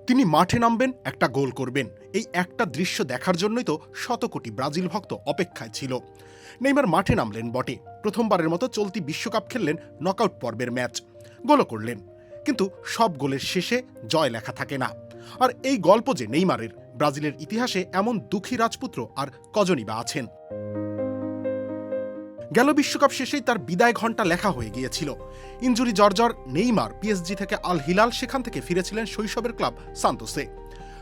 তিনি মাঠে নামবেন, একটা গোল করবেন। এই একটা দৃশ্য দেখার জন্যই তো শত কোটি ব্রাজিল ভক্ত অপেক্ষায় ছিল। নেইমার মাঠে নামলেন বটে, প্রথমবারের মতো চলতি বিশ্বকাপ খেললেন নকআউট পর্বের ম্যাচ, গোলও করলেন। কিন্তু সব গোলের শেষে জয় লেখা থাকে না। আর এই গল্প যে নেইমারের, ব্রাজিলের ইতিহাসে এমন দুঃখী রাজপুত্র আর কজনই বা আছেন। গেল বিশ্বকাপ শেষেই তার বিদায় ঘণ্টা লেখা হয়ে গিয়েছিল। ইনজুরি জর্জর নেইমার পিএসজি থেকে আল হিলাল, সেখান থেকে ফিরেছিলেন শৈশবের ক্লাব সান্তোসে।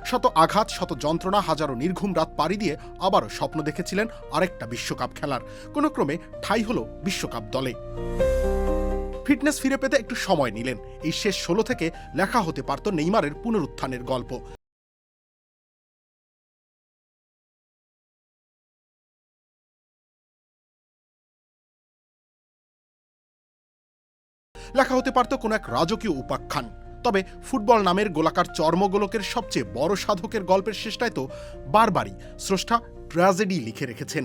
শত আঘাত, শত যন্ত্রণা, হাজারো নির্ঘুম রাত পাড়ি দিয়ে আবারও স্বপ্ন দেখেছিলেন আরেকটা বিশ্বকাপ খেলার। কোনো ক্রমে ঠাঁই হলো বিশ্বকাপ দলে। ফিটনেস ফিরে পেতে একটু সময় নিলেন। এই শেষ 16 থেকে লেখা হতে পারত নেইমারের পুনরুত্থানের গল্প। লেখা হতে পারত কোনো এক রাজকীয় উপাখ্যান। তবে ফুটবল নামের গোলাকার চর্মগোলকের সবচেয়ে বড় সাধকের গল্পের শেষটায় তো বারবারই স্রষ্টা ট্র্যাজেডি লিখে রেখেছেন।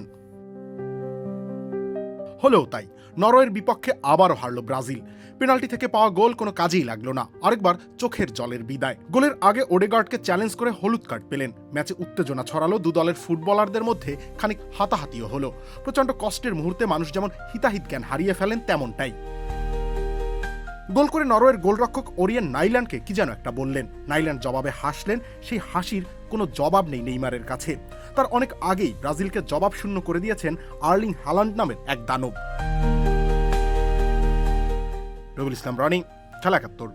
হলেও তাই, নরওয়ের বিপক্ষে আবারও হারল ব্রাজিল। পেনাল্টি থেকে পাওয়া গোল কোনো কাজেই লাগলো না, আরেকবার চোখের জলের বিদায়। গোলের আগে ওডেগার্ডকে চ্যালেঞ্জ করে হলুদ কার্ড পেলেন। ম্যাচে উত্তেজনা ছড়ালো, দু দলের ফুটবলারদের মধ্যে খানিক হাতাহাতিও হলো। প্রচণ্ড কষ্টের মুহূর্তে মানুষ যেমন হিতাহিত জ্ঞান হারিয়ে ফেলেন, তেমনটাই। গোল করে নরওয়ের গোলরক্ষক ওরিয়েন নাইল্যান্ডকে কি যেন একটা বললেন। নাইল্যান্ড জবাবে হাসলেন। সেই হাসির কোনো জবাব নেই নেইমারের কাছে। তার অনেক আগেই ব্রাজিলকে জবাব শূন্য করে দিয়েছেন আর্লিং হালান্ড নামের এক দানব। রবিউল ইসলাম রনি, খেলা ৭১।